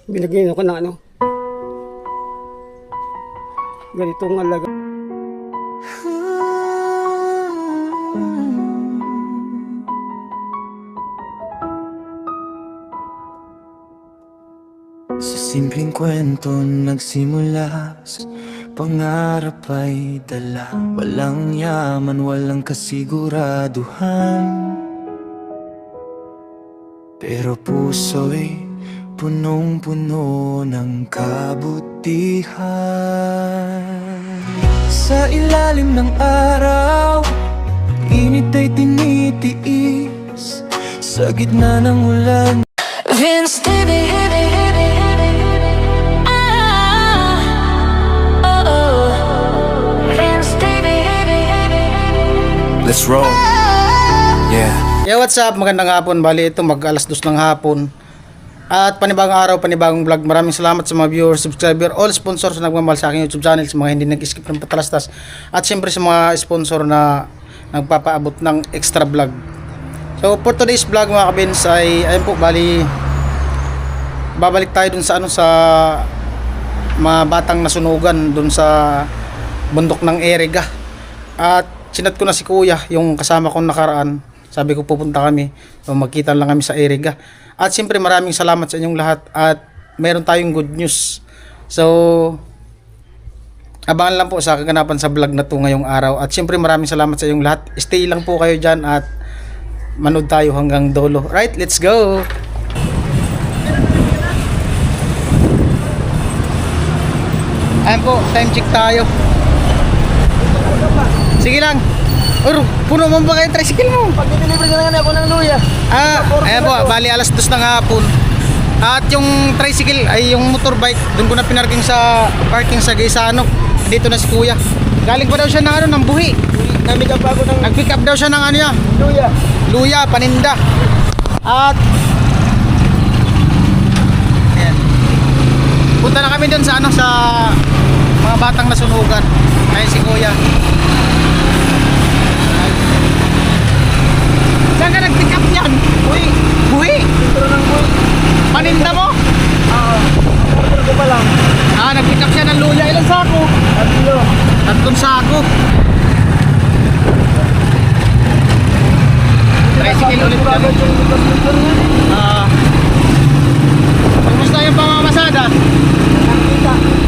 Binigyan ako ng ano, ganitong alaga. Sa simpleng kwento nagsimula, pangarap ay dala. Walang yaman, walang kasiguraduhan, pero puso'y punong-puno ng kabutihan. Sa ilalim ng araw, init ay tinitiis. Sa gitna ng ulan, Vince TV. Let's roll. Yeah. Yeah, what's up? Magandang hapon. Bali ito mag alas 2 ng hapon. At panibagong araw, panibagong vlog. Maraming salamat sa mga viewers, subscriber, all sponsors na nagmamahal sa aking YouTube channel, sa mga hindi nag-skip ng patalastas. At syempre sa mga sponsor na nagpapaabot ng extra vlog. So for today's vlog mga kabins ay ayun po, bali babalik tayo dun sa sa mga batang nasunugan dun sa bundok ng Erega. At sinat ko na si kuya, yung kasama kong nakaraan. Sabi ko pupunta kami, so magkita lang kami sa Erega. At siyempre maraming salamat sa inyong lahat. At meron tayong good news. So abangan lang po sa kaganapan sa vlog na to ngayong araw. At siyempre maraming salamat sa inyong lahat. Stay lang po kayo dyan at manood tayo hanggang dulo. Right, let's go! Ayan po, time check tayo. Sige lang. Puno mo ba kayo tricycle mo? Pag dinilibre na nga ako ng luya. Ayan po, bali alas 2 ng hapon. At yung tricycle ay yung motorbike, doon ko na pinarking sa parking sa Gaisano. Dito na si kuya. Galing pa daw siya ng ano, ng buhi. Nag-pick up ako ng Nag-pick up daw siya ng ano yan, luya. luya, paninda. At ayan, punta na kami doon sa ano, sa mga batang nasunugan. Ayun si kuya. Saan ka nag-pick up yan? Buhi. Buhi? Intro ng buhay. Paninda mo? Oo. Order ko pa lang. Nag-pick up siya ng luya. Ilang sako? 3. 3 sako. Tricycle ulit kami. Kumusta yung pamamasada?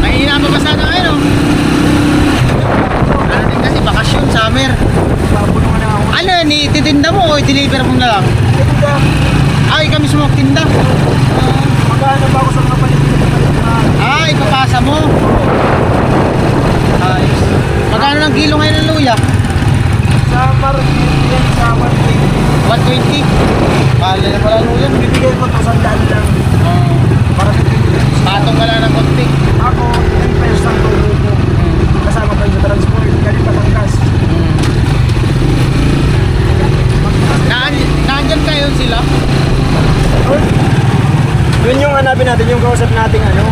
Mahina ang pamasada ngayon, no? Ano din kasi, bakasyon, summer. Ano yan, ititinda mo o i-deliver mo na lang? Ay, kami mismo magtinda. Magkano ba ako sa mga paligid? Ipapasa mo. Ayos. Magkano ng kilo ngayon ng luya? Sa market yan, sa 120. 120. Mahal na pala luya. Bibigay ko to sa daan lang. Para sa 20. Patong ka lang ng konti. Ako, 10 pesos ang tubo ko. Kasama pa yung sa transport. Galing Batangas. Nandyan kayo sila? Yun yung hanapin natin, yung kausap natin ano.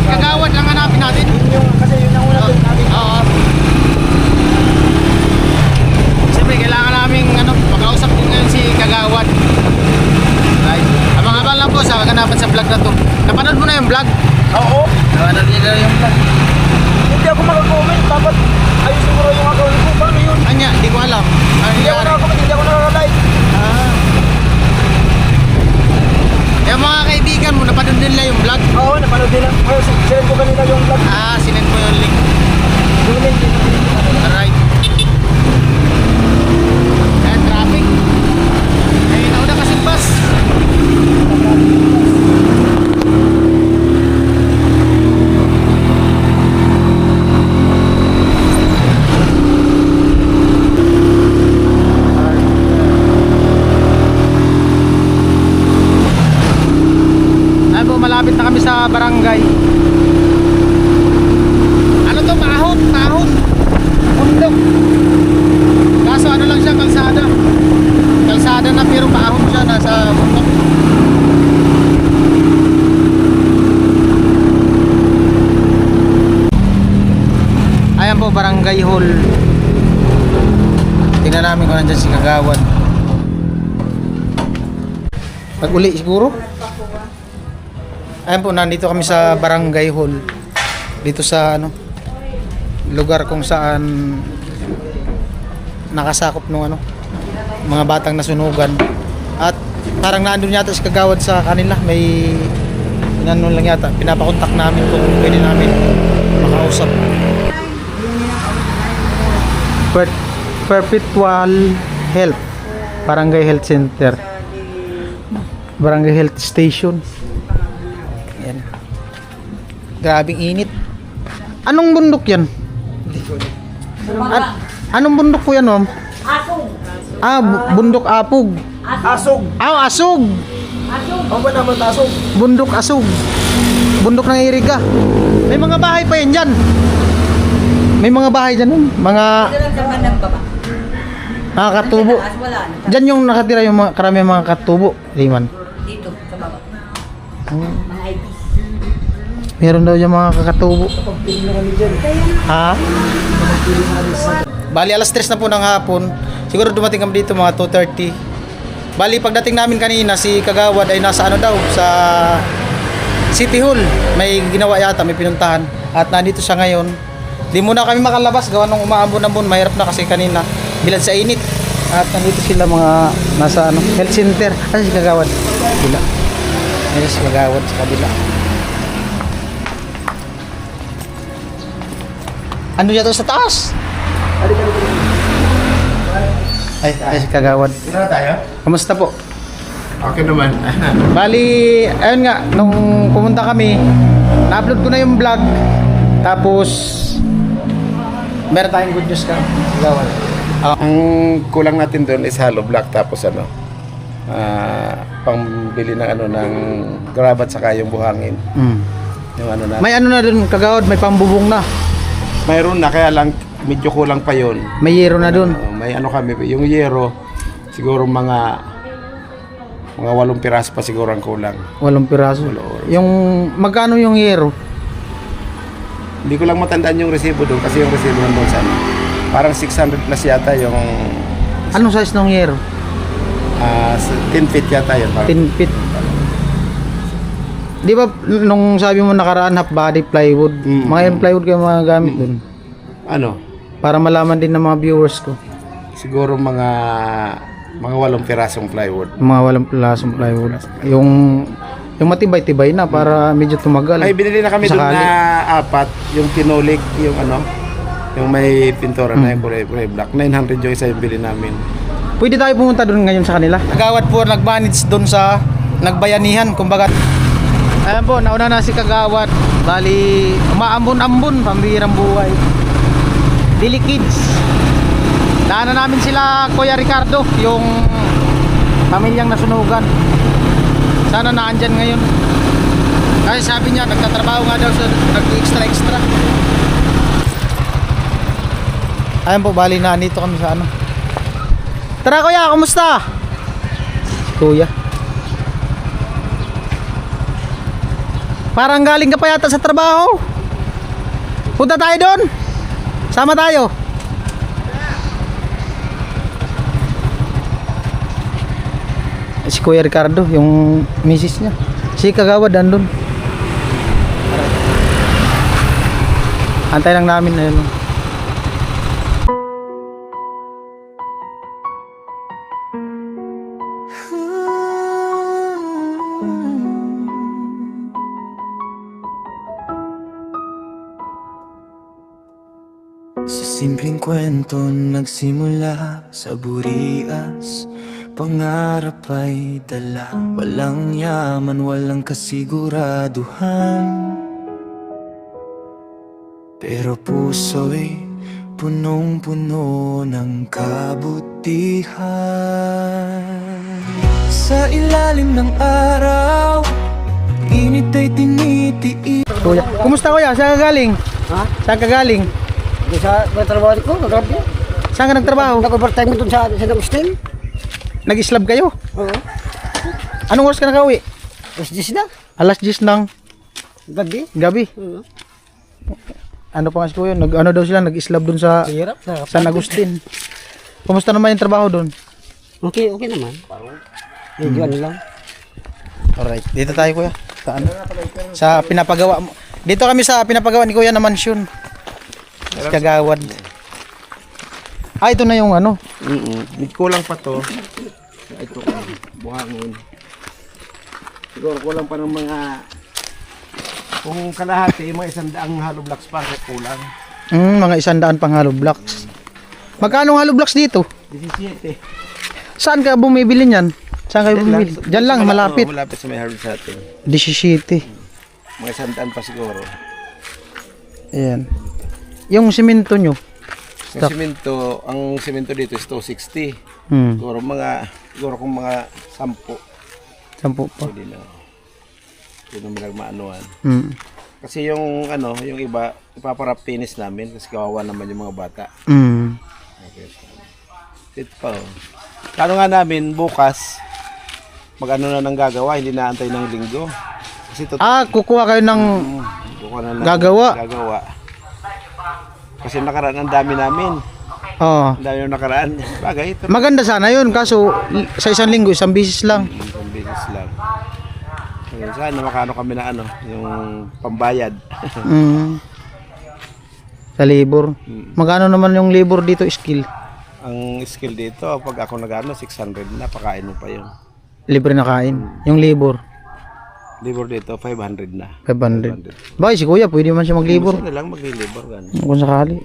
Kagawad lang hanapin natin. Yun yung, kasi yun ang una natin. Oo. Siyempre, kailangan namin pag-ausap din ngayon si Kagawad. Right. Abang-abang lang po sa kaganapan sa vlog na to. Napanood mo na yung vlog? Oo. Napanood niyo na yung vlog. Hindi ako makakomment, dapat ayusin ko yung account ko. Paano yun? Anya, hindi ko alam. Ano Hindi ako nangyari? nakakomment, hindi ako nakaka-like. Yung mga kaibigan mo, napanood nila yung vlog? Oo, napanood din lang. Ayun, share ko kanina yung vlog. Sinend mo yung link. Yung link. Alright. Ayan, traffic. Ay, nauna kasing bus. Ayan po, malapit na kami sa barangay. Ano to? Mahon? Mahon? Bundok. Kaso ano lang siya, kalsada. Kalsada na pero mahon siya, nasa bundok. Ayan po, barangay hall. Tingnan namin kung nandyan si Kagawad. Pag uli siguro. Ayun po, nandito kami sa Barangay Hall. Dito sa ano, lugar kung saan nakasakop ng ano, mga batang nasunugan. At parang naandun yata si Kagawad sa kanila. May ano lang yata, pinapakontak namin kung pwede namin makausap. Perpetual Health, Barangay Health Center, Barangay Health Station. Yan. Grabing init. Anong bundok yan? Anong bundok po yan, ma'am? Asog. Bundok Apog. Asog. Asog. Ang ba naman asog? Bundok Asog. Bundok ng Iriga. May mga bahay pa yan dyan. May mga bahay dyan, ma'am. Mga Ito lang sa bandang baba. katubo. Sa taas, wala na. Dyan yung nakatira yung mga, karami mga katubo. Liman. Dito, sa baba. Hmm. Mga IDs. Meron daw yung mga kakatubo. Ha? Bali alas 3 na po ng hapon. Siguro dumating kami dito mga 2:30. Bali pagdating namin kanina si Kagawad ay nasa ano daw sa City Hall. May ginawa yata, may pinuntahan. At nandito siya ngayon. Di muna kami makalabas gawa nung umaambon-ambon. Mahirap na kasi kanina bilad sa init. At nandito sila mga nasa ano, health center. Ay si Kagawad. Bila. Ayun si Kagawad sa kabila. Ano niya to sa taas? Ay, si Kagawad. Sino tayo? Kamusta po? Okay naman. Bali, ayun nga, nung pumunta kami, na-upload ko na yung vlog. Tapos, meron tayong good news ka, Kagawad. Ang kulang natin doon is hollow block tapos ano pangbili ng ano ng grab at saka yung buhangin. Yung ano na. May ano na dun, Kagawad, may pambubong na. Mayroon na kaya lang medyo kulang pa yon. May yero na dun. May ano kami yung yero siguro mga 8 piraso pa siguro ang kulang. 8 piraso. Yung, magkano yung yero? Hindi ko lang matandaan yung resibo doon kasi yung resibo nandun sa ano. Parang 600 plus yata yung Anong size ng yero? 10 feet yata yun. 10 feet. Di ba nung sabi mo nakaraan half body plywood, mga ilang plywood kayo mga gamit dun? Ano? Para malaman din ng mga viewers ko. Siguro mga 8 pirasong plywood. Mga walang plasong plywood. Yung matibay-tibay na para medyo tumagal. Ay, binili na kami doon Sakali. na 4, yung kinulik, yung ano, yung may pintura na yung kulay black. 900 yung isa yung bili namin. Pwede tayo pumunta doon ngayon sa kanila. Kagawad po nag-manage doon sa nagbayanihan, kumbaga. Ayan po, nauna na si Kagawad. Bali, umaambon-ambon, pambihirang buhay. Dili Kids. Daanan namin sila Kuya Ricardo, yung pamilyang nasunugan. Sana naandyan ngayon. Kasi sabi niya, nagtatrabaho nga daw, so nag-extra. Ayan po, bali na nandito kami sa ano. Tara kuya, kumusta? Kuya. Parang galing ka pa yata sa trabaho. Punta tayo doon. Sama tayo. Si Kuya Ricardo, yung misis niya. Si Kagawad andun. Antay lang namin na yun. Sa simpleng kwento nagsimula sa burias. Pangarap ay dala, walang yaman, walang kasiguraduhan. Pero puso'y punong-puno ng kabutihan. Sa ilalim ng araw, init ay tinitiis. Kuya, kumusta kuya? Saan ka galing? Ha? Saan ka galing? Sa trabaho ko, kagabi. Saan ka nagtrabaho? Nag-overtime doon sa Agustin. Nag-slab kayo? Oo. Anong oras ka nakauwi? Alas 10 na. Alas 10 ng Gabi. gabi. Oo. Ano pa nga si kuya? Ano daw sila? Nag-slab dun sa Hirap. San Agustin. Kumusta naman yung trabaho dun? Okay naman. Medyo ano lang. Alright, dito tayo kuya. sa ano, sa pinapagawa mo. Dito kami sa pinapagawa ni Kuya na mansyon. Sa Kagawad. Ah, ito na yung ano. May kulang pa to. Ito buhangin. Siguro kulang pa ng mga kung kalahati, mga 100 hollow blocks pa kulang. Mga 100 pang hollow blocks. Magkano hollow blocks dito? 17. Saan ka bumibili niyan? Saan kayo bumibili? Diyan lang, malapit. Malapit sa may harvest natin. 17. Mga 100 pa siguro. Ayan. Yung simento nyo. Yung simento, ang simento dito is 260. Siguro kung mga 10. 10 pa. Pwede na. Pwede na maanoan. Mm. Kasi yung ano, yung iba, ipaparap finish namin kasi kawawa naman yung mga bata. Mm. Okay. Ito pa oh. Plano nga namin bukas, mag-ano na ng gagawa, hindi na antay ng linggo. Kasi Kukuha kayo ng bukas na lang gagawa. Kasi nakaraan ang dami namin. Oh. Ang dami yung nakaraan. Bagay ito. Maganda sana yun, kaso sa isang linggo, isang bisis lang. Isang business lang. Ayun, sana makano kami na ano, yung pambayad. Sa labor. Magkano naman yung labor dito, skill? Ang skill dito, pag ako nag-ano, 600 na, pakain mo pa yun. Libre na kain. Yung labor, Libor dito, 500 na. 500. Bakit si Kuya, pwede man siya maglibor. Gusto na lang maglilibor. Ganun. Kung sakali.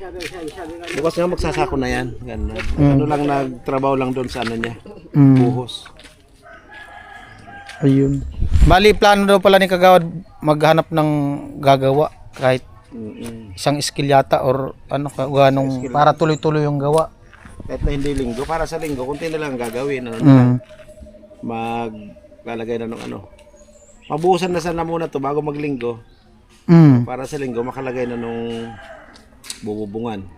Bukas nga magsasako na yan. Ganun. Ano lang, nagtrabaho lang doon sa ano niya. Buhos. Ayun. Bali, plano daw pala ni Kagawad maghanap ng gagawa. Kahit isang skill yata or ano, ganong para tuloy-tuloy yung gawa. Kahit na hindi linggo, para sa linggo, kunti na lang gagawin. Ano, maglalagay na ng ano. Mabuhusan na sana muna to bago maglinggo. Para sa linggo, makalagay na nung bububungan.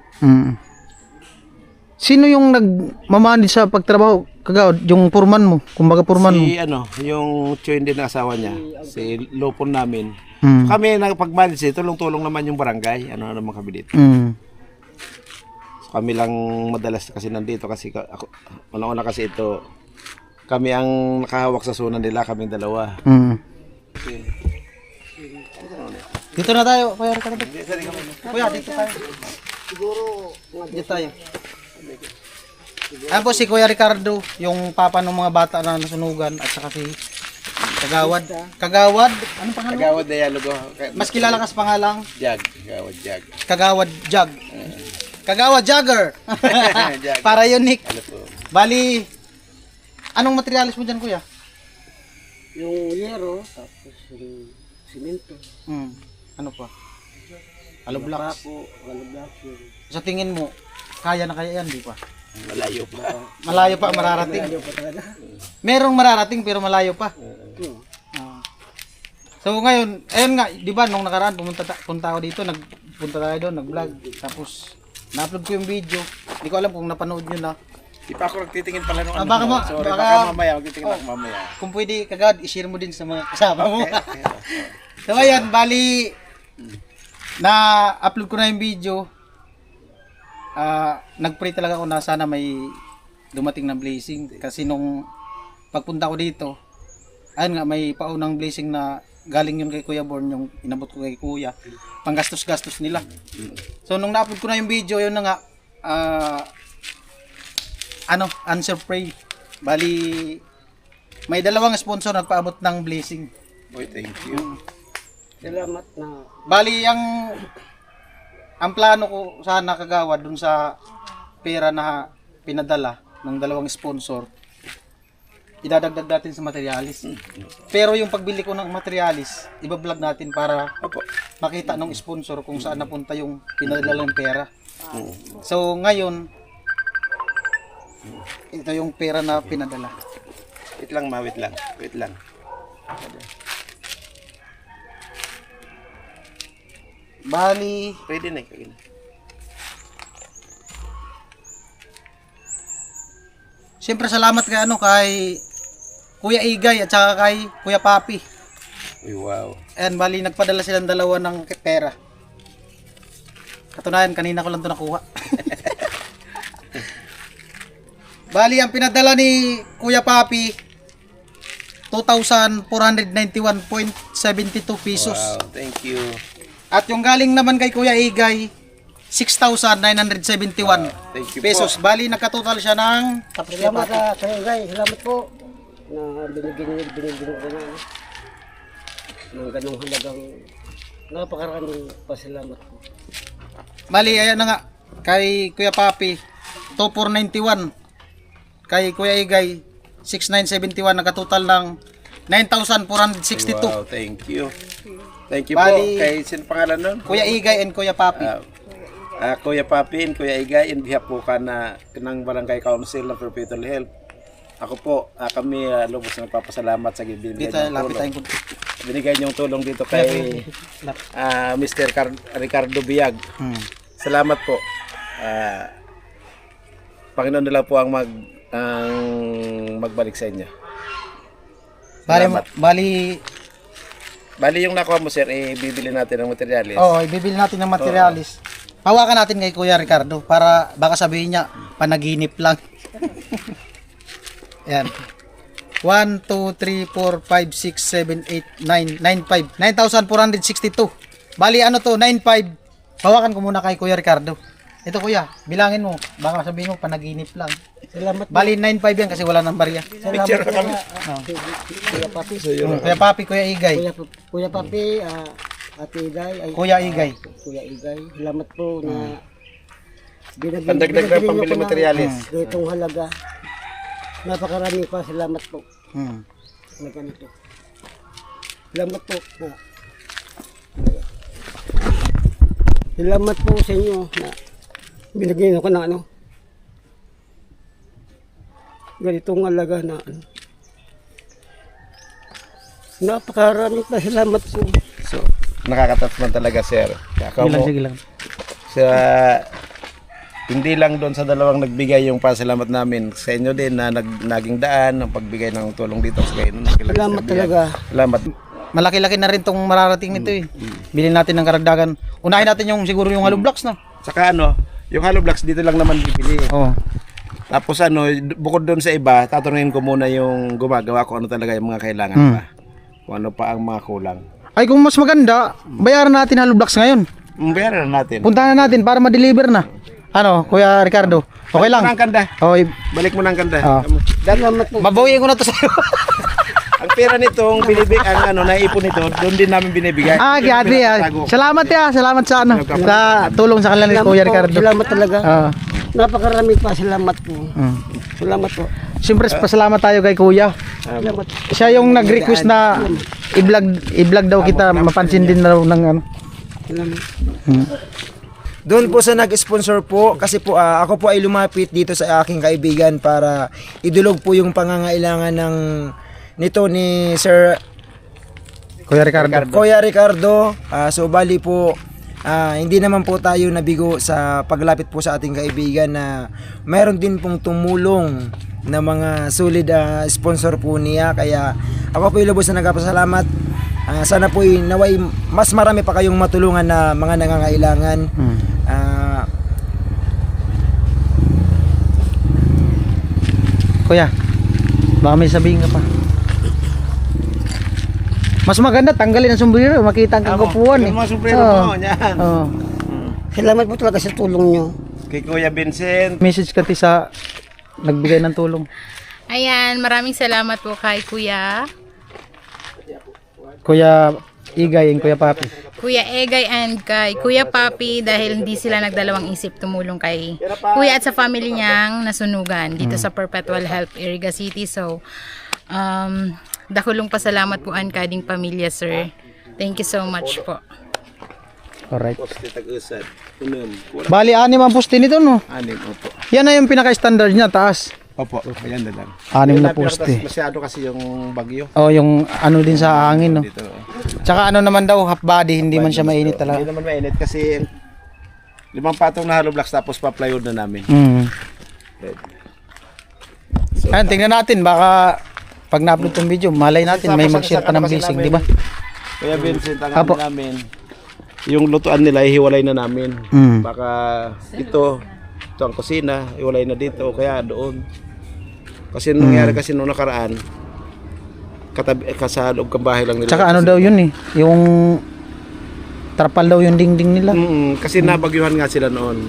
Sino yung nagmamanid sa pagtrabaho? Kagawad, yung purman mo, kumbaga purman mo. Si ano, yung Choy din na asawa niya, si Lopon namin. Kami pag-manage, tulong-tulong naman yung barangay. Ano naman kami dito. So, kami lang madalas kasi nandito kasi ako, una-una kasi ito, kami ang nakahawak sa sunan nila, kaming dalawa. Dito na tayo, Kuya Ricardo. Kuya, dito tayo. Dito tayo. Ayan po si Kuya Ricardo, yung papa ng mga bata na nasunugan at saka si Kagawad. Kagawad? Anong pangalan? Kagawad Dialogo. Mas kilala ka sa pangalang? Jag. Kagawad Jag. Kagawad Jag. Kagawad Jagger. Para unique. Bali, anong materialis mo dyan, Kuya? Yung yero, tapos yung simento. Ano pa? Hollow blocks. Hollow blocks yun. Sa tingin mo, kaya na kaya yan, di pa? Malayo pa. Malayo pa mararating. Merong mararating pero malayo pa. So ngayon, ayun nga, di ba nung nakaraan punta ako dito, nagpunta tayo doon, nag-vlog. Tapos na-upload ko yung video. Hindi ko alam kung napanood nyo na. Di pa ako nagtitingin pala nung ano. Baka Sorry, baka baka mamaya, magtitingin ako mamaya. Kung pwede, Kagawad, i-share mo din sa mga kasama mo. So ayan, bali na-upload ko na yung video. Nag-pray talaga ako na sana may dumating na blessing kasi nung pagpunta ko dito, ayun nga, may paunang blessing na galing yun kay Kuya Born, yung inabot ko kay Kuya, panggastos-gastos nila. So nung na-upload ko na yung video, yun na nga, answer pray. Bali, may dalawang sponsor nagpaabot ng blessing. Boy, thank you. Salamat na. Bali, ang plano ko sana, Kagawad, dun sa pera na pinadala ng dalawang sponsor, idadagdag natin sa materialis. Pero yung pagbili ko ng materialis, ibablog natin para makita ng sponsor kung saan napunta yung pinadala ng pera. So ngayon, ito yung pera na pinadala. Wait lang ma, wait lang. Wait lang. Bali, Pwede na ikaw. siyempre salamat kay Kuya Igay at saka kay Kuya Papi. Uy, wow. Ayan, bali nagpadala silang dalawa ng pera. Katunayan, kanina ko lang ito nakuha. Bali, ang pinadala ni Kuya Papi, 2,491.60 pesos. Wow, thank you. At yung galing naman kay Kuya Igay, 6,971 thank you pesos. Bali, nagkatotal siya ng... Salamat kayo guys, salamat po na binigyan ko na ng ganong halagang napakaraming pasalamat po. Bali, ayan na nga. Kay Kuya Papi, 2,491. Kay Kuya Igay, 6,971. Nagkatotal ng 9,462. Wow, thank you. Thank you Bali- po. Kay sin pangalan nun? Kuya Igay and Kuya Papi. Kuya Papi and Kuya Igay, in behalf po ka na ng Barangay Council ng Perpetual Health. Ako po, kami lubos na nagpapasalamat sa binigay Dito, lapit tayong kunti. Binigay niyong tulong dito kay Mr. Ricardo Biag. Salamat po. Panginoon nila po ang magbalik sa inyo. Bali, Yung nakuha mo, sir, bibili natin ng materialis. oo, ibibili natin ng materialis. Hawakan natin kay Kuya Ricardo para baka sabihin niya, panaginip lang. Yan. 1, 2, 3, 4, 5, 6, 7, 8, 9, 9,500. 9,462. Bali, ano to, 9,500. Hawakan ko muna kay Kuya Ricardo. Ito kuya, bilangin mo. Baka sabihin mo, panaginip lang. Salamat Bali, 9,500 yan kasi wala nang barya. Picture na kami. Kuya Papi. Kuya Papi, Kuya Igay. Kuya Papi, Ate Igay, Kuya Igay. Kuya Igay, salamat po na Pandagdag ng pambili materialis. Itong halaga. Napakaraming pa salamat po Hmm. na ganito. Salamat po na salamat po sa inyo na binigyan ako ng ganitong halaga na napakaraming pa salamat po. So, nakakatatman talaga, sir. Sige lang. Sa hindi lang doon sa dalawang nagbigay yung pasalamat namin, sa inyo din na naging daan ng pagbigay ng tulong dito sa kayo. Salamat talaga. Salamat. Malaki-laki na rin tong mararating nito eh. Bilhin natin ng karagdagan. Unahin natin yung siguro yung hollow blocks na. Saka yung hollow blocks dito lang naman bibili. Oo. Tapos bukod doon sa iba, tatanungin ko muna yung gumagawa ko ano talaga yung mga kailangan pa. Kung ano pa ang mga kulang. Ay kung mas maganda, bayaran natin hollow blocks ngayon. Bayaran natin. Puntahan na natin para ma-deliver na. Ano, Kuya Ricardo? Okay lang. Ang kanda. Oh, Balik mo ng kanda. Salamat po. mabawiin ko na to sa'yo. Ang pera nitong naipon nito, doon din namin binibigay. Gadi Pinatago. Salamat ya, salamat sa sa tulong sa kanila ni Kuya Ricardo. Salamat talaga. Ah. Napakaraming pa salamat po. Salamat po. Siyempre, pasalamat tayo kay Kuya. Salamat. Siya yung nag-request na i-vlog daw kita, mapansin din daw ng ano. Salamat. Doon po sa nag-sponsor po, kasi po ako po ay lumapit dito sa aking kaibigan para idulog po yung pangangailangan nito ni Sir Kuya Ricardo. Kuya Ricardo. So bali po, hindi naman po tayo nabigo sa paglapit po sa ating kaibigan na mayroon din pong tumulong na mga solid sponsor po niya. Kaya ako po lubos na nagpapasalamat. Sana po naway mas marami pa kayong matulungan na mga nangangailangan. Kuya, baka may sabihin ka pa. Mas maganda tanggalin ang sombrero, makita ang kagupuan eh. Mga sombrero Oo. mo, yan. Oo. Salamat po talaga sa tulong nyo. Kay Kuya Vincent. Message ka sa nagbigay ng tulong. Ayan, maraming salamat po kay Kuya Igay and Kuya Papi. Kuya Egay and kay Kuya Papi dahil hindi sila nagdalawang isip tumulong kay Kuya at sa family niyang nasunugan dito sa Perpetual Health Iriga City. So, dakulong pasalamat po ang kading pamilya, sir. Thank you so much po. Alright. Poste tag-usad. Unun. Bali, 6 ang poste nito, no? Anim, opo. Yan na yung pinaka-standard niya, taas. Opo, ayan na lang. 6 na poste. Masyado kasi yung bagyo. Oh, yung ano din sa hangin, no? Dito. Tsaka ano naman daw, half body, hindi man siya mainit Hindi talaga. naman mainit kasi 5 patong na hollow blocks tapos pa-plywood na namin. Ayan, tingnan natin, baka pag na-upload tong video, malay natin, may mag-share pa ng blessing, di ba? Kaya Vincent, ang Apo. ano namin, yung lutuan nila, hiwalay na namin. Baka ito ang kusina, hiwalay na dito, kaya doon. Kasi nangyari kasi nung nakaraan, katabi sa loob ng bahay lang nila. Tsaka ano daw yun eh, yung trapal daw yung dingding nila. Kasi nabagyuhan nga sila noon.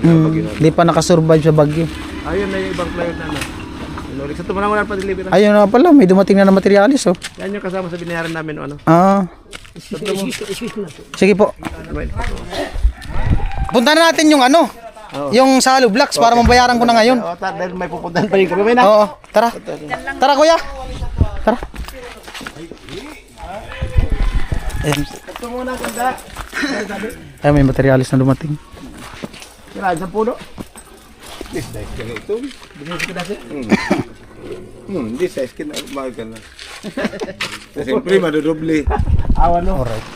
Hindi pa nakasurvive sa bagyo. Ayun na yung ibang player na ano. Sa tumanang pa delivery. Ayun na pala, may dumating na materialis oh. Yan yung kasama sa binayaran namin ano. Sige po. Punta na natin yung ano, yung sa Hollow Blocks para mabayaran ko na ngayon. Dahil may pupuntahan pa rin kami. May na. Oo, tara. Tara kuya. Tara. Ayan. Ito muna ganda. Ay, may materialis na dumating. Kira sa puno. This size ka ito. Binis ka dati. This size ka na umaga na. Siyempre madodoble. Awan no. Alright.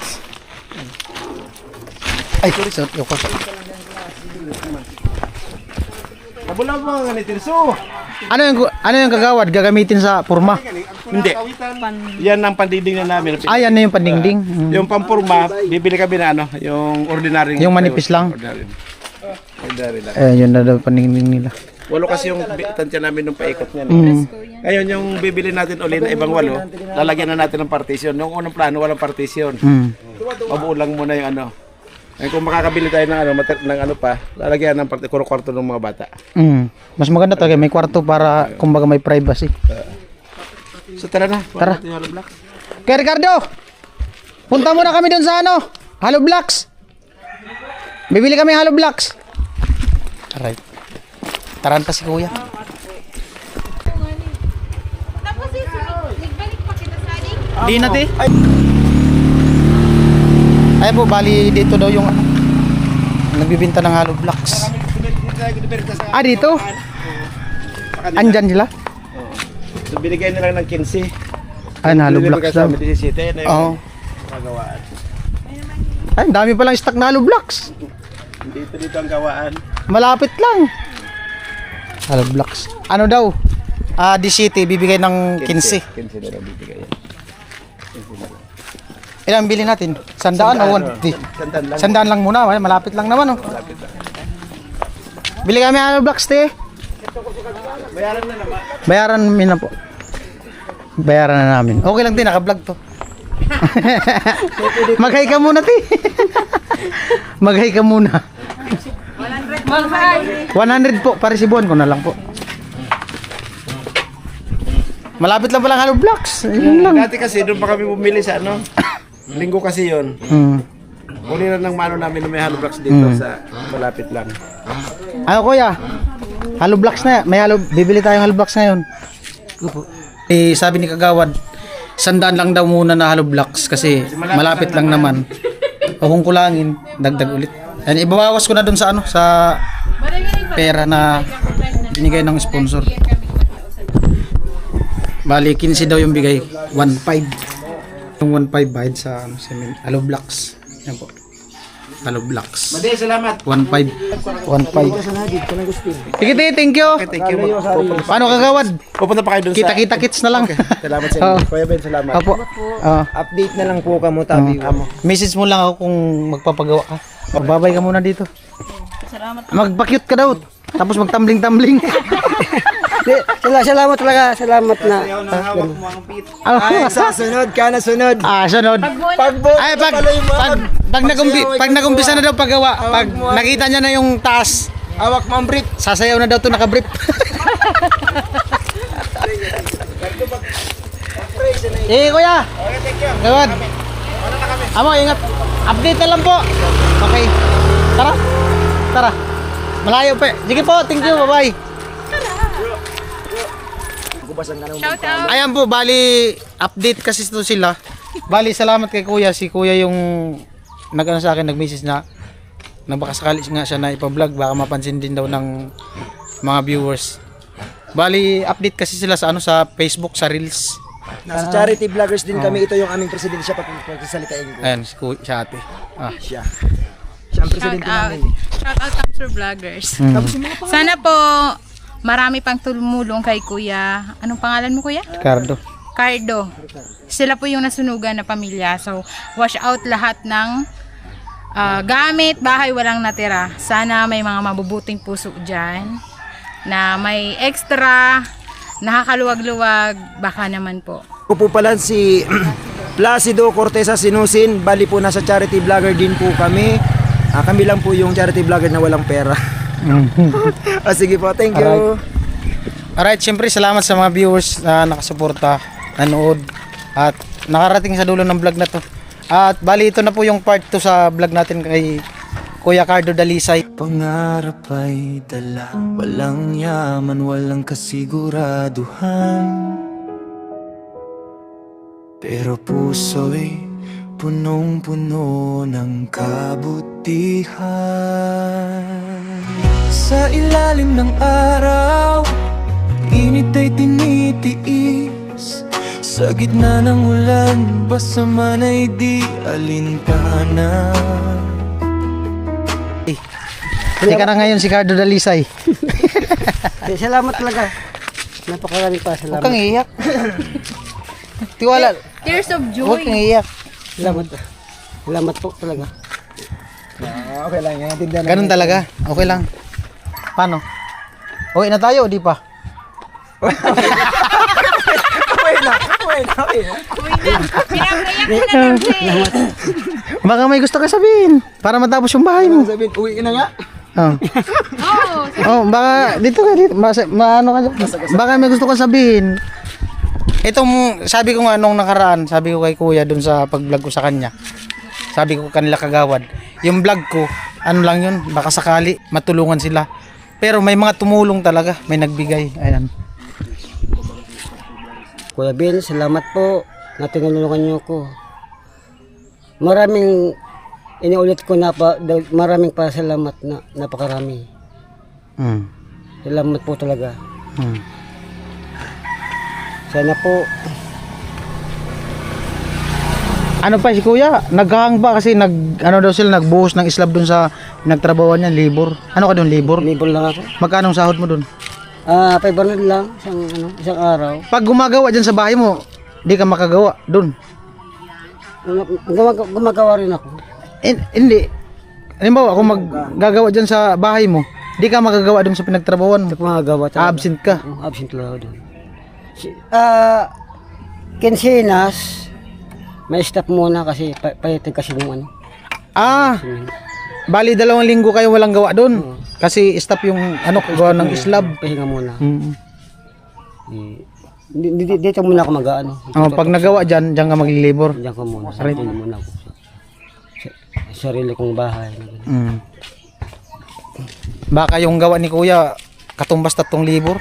Ay, sorry yung ko. Nabula mo nga ni Tirso. Ano yung gagawad gagamitin sa purma? Hindi. Yan ang pandingding na namin. Yan na yung pandingding. Yung pampurma, bibili kami na ano, yung ordinary. Yung manipis lang. Ordinary lang. Yun na daw pandingding nila. Walo kasi yung tansya namin nung paikot niya. Ngayon yung bibili natin uli na ibang walo, lalagyan na natin ng partition. Yung unang plano walang partition. Mabuo lang muna yung ano. Kung makakabili tayo ng ano, ng ano pa, lalagyan ng kwarto ng mga bata. Mas maganda talaga, may kwarto para kumbaga may privacy. So tara na. Tara. Kaya Ricardo, punta muna kami dun sa ano, Hollow Blocks. Bibili kami Hollow Blocks. Alright. Taranta si kuya. Tapos nagbalik pa kita sa adik. Di natin. Ay po, bali dito daw yung ano, nagbibinta ng Hollow Blocks. Dito? Andyan sila? So binigay nila ng 15. Ay, Hollow Blocks daw. 17 na yung gawaan. Ay, ang dami palang stock na Hollow Blocks. Dito ang gawaan. Malapit lang. Hollow Blocks. Ano daw? Di City, bibigay ng 15. 15 na lang bibigay. Ilan bilhin natin? 100 o 150? 100 lang muna, malapit lang naman. Malapit lang. Bili kami Hollow Blocks, te. Bayaran na naman. Bayaran namin na po. Bayaran na namin. Okay lang din, naka-vlog to. Mag-hi ka muna, te. Mag-hi ka muna. 100 po, parisibuan ko na lang po. Malapit lang palang Hollow Blocks. Yun lang. Dati kasi doon pa kami bumili sa ano. Linggo kasi yun. Uli na ng mano namin na may Hollow Blocks dito sa malapit lang. Ano kuya? Hollow Blocks na. Bibili tayong Hollow Blocks ngayon. Sabi ni Kagawad, 100 lang daw muna na Hollow Blocks kasi malapit lang naman. O kung kulangin, dagdag ulit. And ibabawas ko na dun sa ano, sa pera na binigay ng sponsor. Bali 15 daw yung bigay, 1.5. Yung 1.5 bayad sa ano, Hollow Blocks. Yan po. Hollow Blocks. Madi, salamat. 1.5. 1.5. Sige, thank you. Thank you. Paano Kagawad? Pupunta pa kayo doon sa... Kita kits na lang. Salamat sa inyo. Kuya Ben, salamat. Opo. Update na lang po kamo tabi. Message mo lang ako kung magpapagawa ka. Magbabay ka muna dito. Magpa-cute ka daw. Tapos magtambling-tambling. Salamat talaga, salamat na. Sa sunod ka na sunod. Sunod. Ay, pag nagumpisa na daw paggawa, pag nakita niya na yung taas, Awak mo ang brief. sasayaw na daw to naka-brief. Kuya. Okay, thank you. Gawad. Amo, ingat. Update na lang po. Okay. Tara. Tara. Malayo pa. Sige po, thank you. Bye-bye. Shout out. Ayan po, bali update kasi ito sila. Bali salamat kay Kuya. Si Kuya yung nag-ano sa akin, nag-message na baka sakali nga siya na ipa-vlog, baka mapansin din daw ng mga viewers. Bali update kasi sila sa ano, sa Facebook, sa Reels. Nasa charity vloggers din kami. Ito yung aming presidente siya pagkasalitain ko. Ayan, si ate. Siya. Siya ang presidente namin. Shout out Capture Vloggers. Sana po marami pang tumulong kay Kuya. Anong pangalan mo, Kuya? Ricardo. Cardo. Sila po yung nasunugan na pamilya. So, wash out lahat ng gamit, bahay, walang natira. Sana may mga mabubuting puso dyan na may extra, nakakaluwag-luwag, baka naman po. Ako po pala si Placido Cortesa Sinusin. Bali po nasa charity vlogger din po kami. Kami lang po yung charity vlogger na walang pera. Sige po, thank you. Alright, syempre salamat sa mga viewers na nakasuporta, nanood at nakarating sa dulo ng vlog na to. At bali ito na po yung part 2 sa vlog natin kay Kuya Cardo Dalisay. Pangarap ay dala, walang yaman, walang kasiguraduhan, pero puso'y punong-puno ng kabutihan. Sa ilalim ng araw, init ay tinitiis. Sa gitna ng ulan, basta man ay di alintana. Teka na ngayon si Cardo Dalisay. Salamat talaga. Napakaraming pa. Huwag Salamat. kang iiyak. Tiwala. Tears of Huwag kang joy. iiyak. Salamat. Salamat po talaga. Okay lang yan. Tindahan Ganun talaga. Okay lang. Paano? Uwi na tayo, di pa? Pinapayak ko na lang siya. Baka may gusto ka sabihin para matapos yung bahay mo. Sabihin, uwi ka na nga. Oh. Oo. Oh, baka dito ka dito. Maano ka dyan. Baka may gusto kang sabihin. Itong sabi ko nga nung nakaraan, sabi ko kay Kuya dun sa pag-vlog ko sa kanya. Sabi ko kanila kagawad, yung vlog ko, ano lang yun, baka sakali matulungan sila. Pero may mga tumulong talaga, may nagbigay. Ayan. Kuya Ben, salamat po na tinulungan niyo ko. Maraming iniulit ko na maraming pasalamat na napakarami. Salamat po talaga. Sana po. Ano pa si Kuya? Naghahang ba kasi ano daw sila nagbuhos ng islab dun sa nagtrabawan niya, libor. Ano ka dun, libor? Libre lang ako. Magkano ang sahod mo dun? 500 lang isang araw. Pag gumagawa dyan sa bahay mo, di ka makagawa dun. Gumagawa rin ako. Hindi. Halimbawa, kung maggagawa dyan sa bahay mo, di ka magagawa dun sa pinagtrabawan mo. Gumagawa talaga. Absent ka. Absent lang ako doon. Kinsinas, may stop muna kasi payatin kasi nung ano. Bali 2 linggo kayo walang gawa dun. Kasi stop yung ano, gawa ng islab. Pahinga muna. Dito muna ako mag-ano. Pag nagawa dyan ka maglilibor. Diyan ko muna. Sarili muna ako. Sarili kong bahay. Baka yung gawa ni Kuya katumbas 3 libor.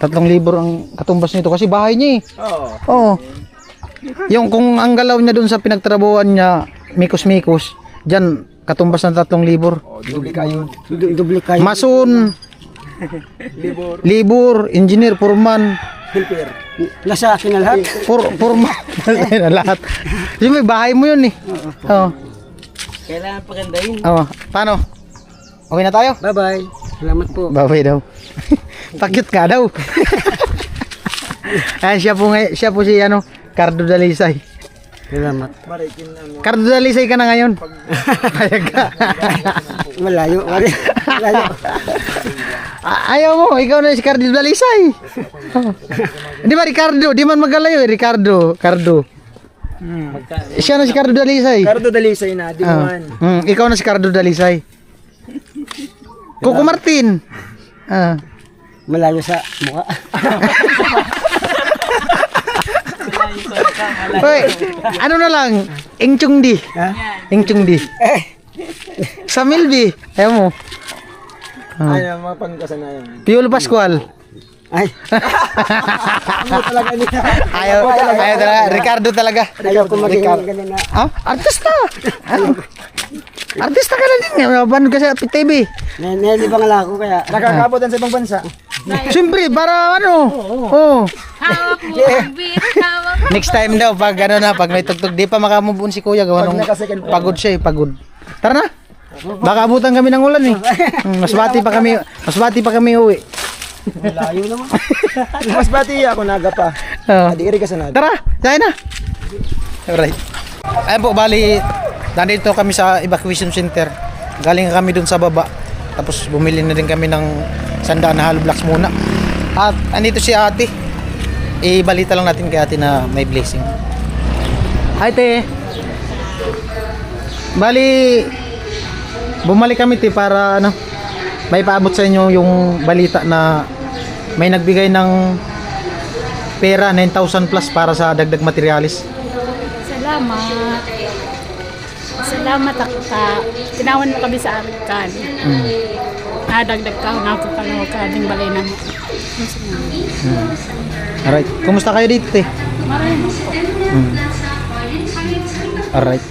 3 libor ang katumbas nito kasi bahay niya eh. Oo. Yung kung ang galaw niya dun sa pinagtrabawan niya, mikos-mikos, dyan katumbas ng 3 libor. Dubli kayo. Dubli kayo. Mason, libor, engineer, foreman, Helper. Nasa akin na lahat. foreman, na lahat. Yung may bahay mo yun eh. Oo. Kailangan pagandahin. Oo. Paano? Okay na tayo? Bye-bye. Salamat po. Babay daw. Pakyut ka daw. Ayan, siya po si ano, Cardo Dalisay. Salamat. Cardo Dalisay ka na ngayon. Payag ka. Malayo. Malayo. Ayaw mo, ikaw na si Cardo Dalisay. Di ba Ricardo? Di man magalayo eh, Ricardo. Siya na si Cardo Dalisay. Cardo Dalisay na, di mo man. Ikaw na si Cardo Dalisay. Coco Martin. Malayo sa mukha. Hoy, ano na lang? Ingchung Di. Ingchung Di. Sa Milby. Ayaw mo. Ay, mga pangkasanayan. Piolo Pascual. Ay. Ano talaga niya? Ayaw talaga. Ricardo talaga. Ayaw ko maging ganun na. Artista. Artista ka na din. Napanood ka sa TV. Nalibang lang ako kaya. Nakakabutan sa ibang bansa. Siyempre, para ano. Oo. Hawak mo ang beat, hawak mo. Next time daw, pag ano na, pag may tugtog, di pa makamubun si Kuya. Gawa nung pagod siya eh, pagod. Tara na. Baka abutan kami ng ulan eh. Mas bati pa kami uwi. Malayo naman. Mas bati ako naga pa. Adi iri ka sa nada. Tara, tayo na. Alright. Ayan po, bali, nandito kami sa evacuation center. Galing kami dun sa baba. Tapos bumili na din kami ng 100 na hollow blocks muna. At andito si ate. ibalita lang natin kay ate na may blessing. Hi, te. Bali, bumalik kami, te, para ano, may paabot sa inyo yung balita na may nagbigay ng pera 9,000 plus para sa dagdag materialis. Salamat. Salamat ako ka. Tinawan mo kami sa amin kan. Nadagdag ka na ako ka ding balay na mo. Alright. Kumusta kayo dito, te? Maraming po. Alright.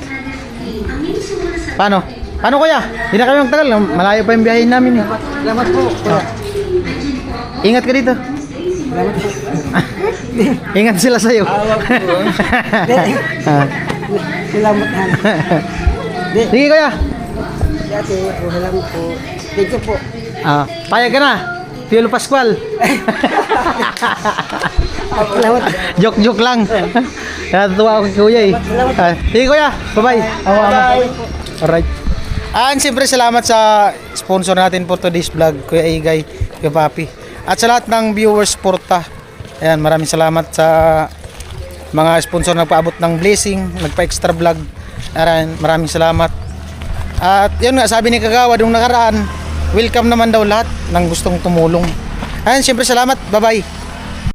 Paano? Paano, kuya? Hindi na kami magtagal. Malayo pa yung biyahin namin. Salamat po, kuya. Ingat ka dito. Salamat po. Ingat sila sa'yo. Salamat ha. Sige, kuya. Dati, salamat po. Thank you po. Payag ka na. Piolo Pascual. Salamat. Joke lang. Natutuwa ako kay kuya eh. Sige, kuya. Bye-bye. Bye. Alright. And siyempre salamat sa sponsor natin for today's vlog, Kuya Igay, Kuya Papi. At sa lahat ng viewers Porta. Ayan, maraming salamat sa mga sponsor na nagpaabot ng blessing, nagpa-extra vlog. Ayan, maraming salamat. At yun nga, sabi ni Kagawa nung nakaraan, welcome naman daw lahat ng gustong tumulong. Ayan, siyempre salamat. Bye-bye.